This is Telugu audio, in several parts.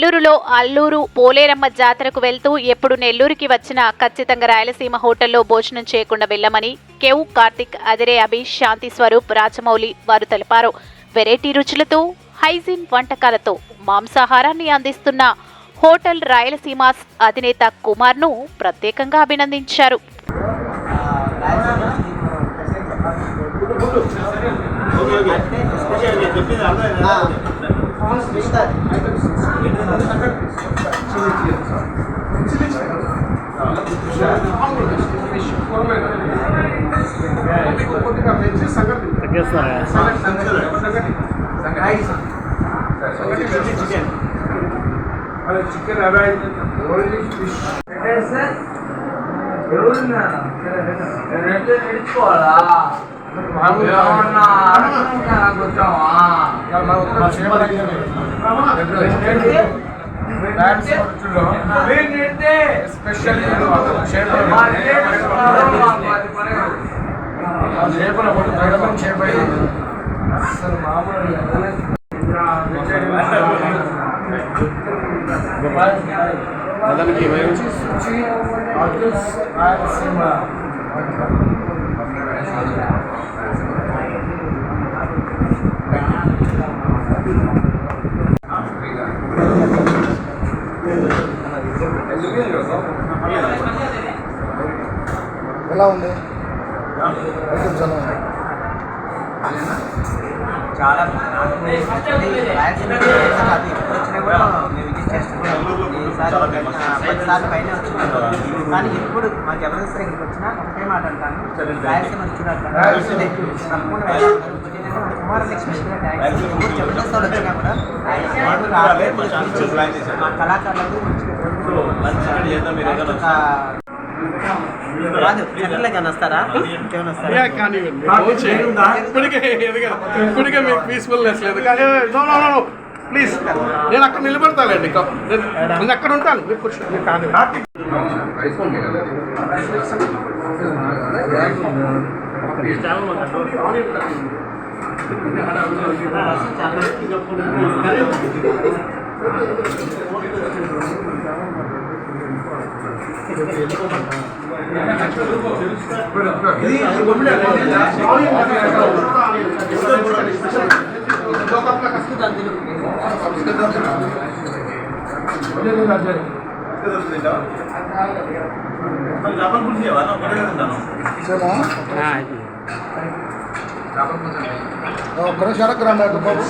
నెల్లూరులో అల్లూరు పోలేరమ్మ జాతరకు వెళ్తూ ఎప్పుడు నెల్లూరుకి వచ్చినా ఖచ్చితంగా రాయలసీమ హోటల్లో భోజనం చేయకుండా వెళ్లమని కేవ్ కార్తిక్, అదిరే అభి, శాంతి స్వరూప్, రాజమౌళి వారు తెలిపారు. వెరైటీ రుచులతో, హైజీన్ వంటకాలతో మాంసాహారాన్ని అందిస్తున్న హోటల్ రాయలసీమాస్ అధినేత కుమార్ను ప్రత్యేకంగా అభినందించారు. ఎలా ఉంది? చాలా పదిసార్లు పైన వచ్చినాను, కానీ ఎప్పుడు మా జబర్దస్త్ ఇక్కడికి వచ్చినా ఒకటే మాట అంటాను, రాయలసీమ తప్పకుండా కుమారలక్ష్మి జబర్దస్త్ వాళ్ళు వచ్చినా కూడా మా కళాకారులకు వస్తారా? ఇప్పటికే మీకు పీస్ఫుల్నెస్ లేదు కానీ ప్లీజ్ నేను అక్కడ నిలబడతానండి, నేను అక్కడ ఉంటాను. మీరు కూర్చోండి కాదు. ఒక్క షరక్ రా బాబు.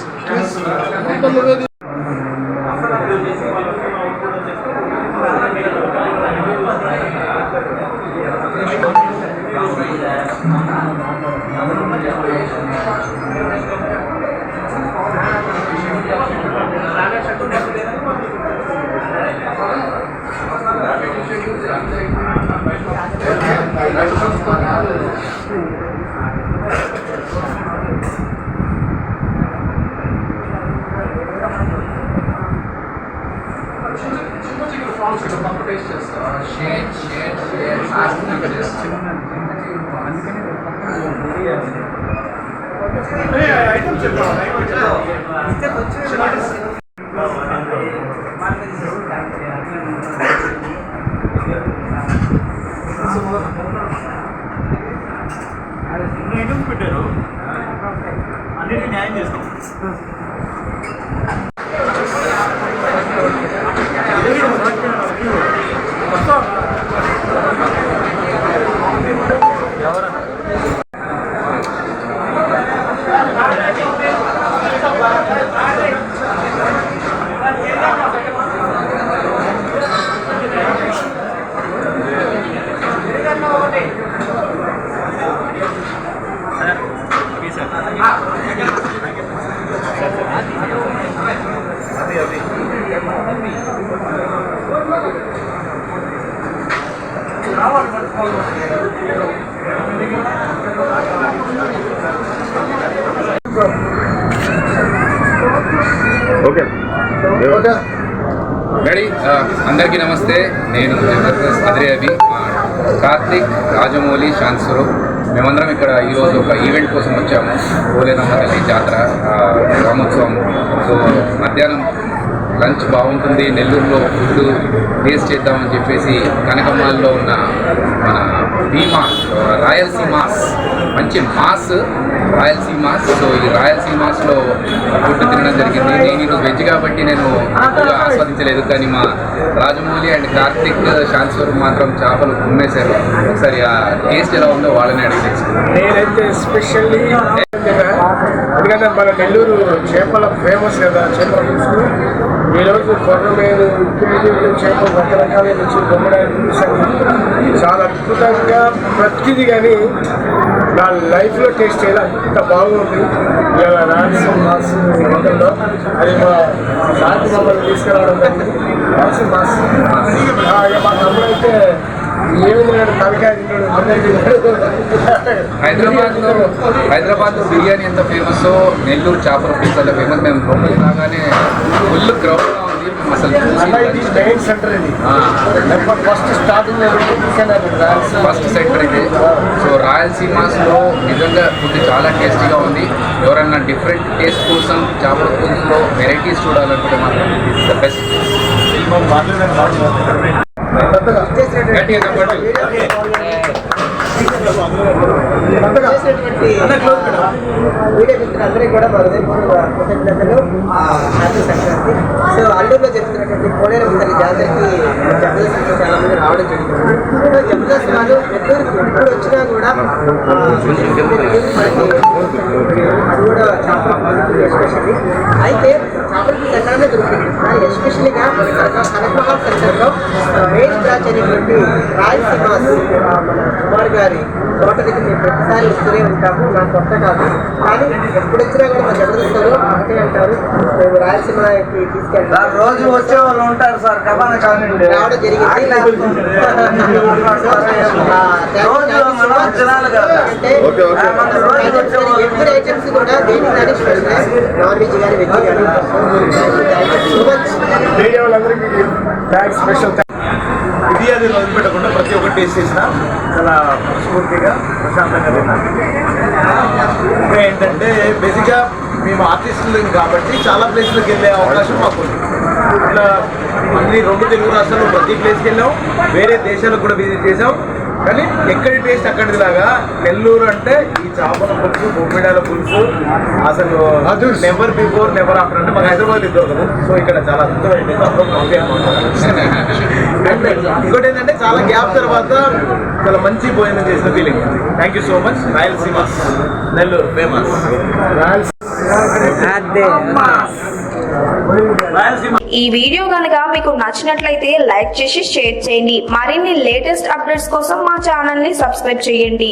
పెట్టారు అన్నిటికీ న్యాయం చేస్తాం. Okay ready. అందరికీ నమస్తే. నేను జబర్దస్త్ అదిరే అభి, కార్తిక్, రాజమౌళి, శాంతి స్వరూప్ మేమందరం ఇక్కడ ఈరోజు ఒక ఈవెంట్ కోసం వచ్చాము. పోలేరమ్మ తల్లి జాతర బ్రహ్మోత్సవం. సో మధ్యాహ్నం లంచ్ బాగుంటుంది, నెల్లూరులో ఫుడ్ టేస్ట్ చేద్దామని చెప్పేసి కనకమ్మాల్లో ఉన్న మన భీమా రాయలసీమాస్ మంచి మాస్ రాయలసీమాస్. సో ఈ రాయలసీమాస్లో ఫుడ్ తినడం జరిగింది. నేను ఈరోజు వెజ్ కాబట్టి నేను ఎక్కువగా ఆస్వాదించలేదు, కానీ మా రాజమౌళి అండ్ కార్తిక్ శాంతి స్వరూప్ మాత్రం చేపలు కుమ్మేశారు. ఒకసారి ఆ టేస్ట్ ఎలా ఉందో వాళ్ళని అడిగి తెలుసుకున్నాను. నేనైతే ఎస్పెషల్లీ ఎందుకంటే మన నెల్లూరు చేపల ఫేమస్ కదా, చేపల పులుసు. ఈరోజు కొర్రమేను చేపలు రకరకాల నుంచి బొమ్మడాయి చాలా అద్భుతంగా ప్రతిది, కానీ నా లైఫ్లో టేస్ట్ చేయాలి అంత బాగుంది. ఇలా రాయలసీమాస్ హోటల్లో అది మా శాంతి మమ్మల్ని తీసుకురావడం జరిగింది. రాయలసీమాస్ మా తమ్ముడైతే ఏమైనా తలకాయ తిన్నాడు. హైదరాబాద్లో బిర్యానీ ఎంత ఫేమస్, నెల్లూరు చేపల పులుసు అంత ఫేమస్. మేము లోపలికి రాగానే ఫుల్ క్రౌడ్గా ఉంది. మేము అసలు ఇది మెయిన్ సెంటర్ ఇది. ఫస్ట్ స్టార్టింగ్ ఫస్ట్ సెంటర్ ఇది. సో రాయలసీమాస్లో నిజంగా ఫుడ్ చాలా టేస్టీగా ఉంది. ఎవరన్నా డిఫరెంట్ టేస్ట్ కోసం చేపల పులుసులో వెరైటీస్ చూడాలనుకుంటే మాత్రం ఇట్ ద బెస్ట్. గట్టిగా చెప్పండి. వీడియో మిత్రులందరికీ కూడా మా హృదయపూర్వక కృతజ్ఞతలు. హ్యాపీ సంక్రాంతి. సో అల్లూరులో జరుగుతున్నటువంటి పోలేరమ్మ తల్లి జాతరకి జబర్దస్త్ నుంచి చాలా మంది రావడం జరిగింది. సో జబర్దస్త్ వాళ్ళు నెల్లూరుకి ఎప్పుడు వచ్చినా కూడా అది కూడా చేపల పులుసు ఎస్పెషల్లీ. అయితే చేపల పులుసు ఎక్కడనే దొరుకుతుంది, కానీ ఎస్పెషల్లీగా మన కనకమహాల్ సెంటర్లో మెయిన్ బ్రాంచ్ అనేటువంటి రాయలసీమాస్ మన కుమార్ గారి తోట దగ్గర మేము ప్రతిసారి వస్తూనే ఉంటాము. నాకు కొత్త కాదు, కానీ ఎప్పుడు వచ్చినా కూడా మా జబర్దస్త్లో ఒకటే అంటారు, మేము రాయలసీమకి తీసుకెళ్తాం. రోజు వచ్చే వాళ్ళు ఉంటారు సార్, రావడం జరిగింది. ఎవ్రీ ఐటమ్స్ కూడా దేని కానీ స్పెషల్, నాన్ వెజ్ కానీ వెజ్ కానీ. సో మచ్ మీడియా వాళ్ళందరికీ థ్యాంక్స్, స్పెషల్ థ్యాంక్స్. ఇది అది వదిలిపెట్టకుండా ప్రతి ఒక్కటి టేస్ట్ చేసిన చాలా మనస్ఫూర్తిగా ప్రశాంతంగా తిన్నాను. ఇంకా ఏంటంటే బేసిక్గా మేము ఆర్టిస్టులు కాబట్టి చాలా ప్లేస్లకు వెళ్ళే అవకాశం మాకు ఉంది. ఇట్లా అన్ని 2 తెలుగు రాష్ట్రాల్లో ప్రతి ప్లేస్కి వెళ్ళాం, వేరే దేశాలకు కూడా విజిట్ చేసాం. కానీ ఎక్కడి టేస్ట్ అక్కడిది లాగా నెల్లూరు అంటే ఈ చేపల పులుసు, బొమ్మిడాల పులుసు అసలు నెవర్ బిఫోర్ నెవర్ ఆఫ్టర్. అంటే మాకు హైదరాబాద్ దొరకదు. సో ఇక్కడ చాలా అద్భుతమైన ఇంకోటి ఏంటంటే చాలా గ్యాప్ తర్వాత చాలా మంచి భోజనం చేసిన feeling. Thank you so much. Rayalaseema Nellore famous. ఈ వీడియో కనుక మీకు నచ్చినట్లయితే లైక్ చేసి షేర్ చేయండి. మరిన్ని లేటెస్ట్ అప్డేట్స్ కోసం మా ఛానల్ ని సబ్స్క్రైబ్ చేయండి.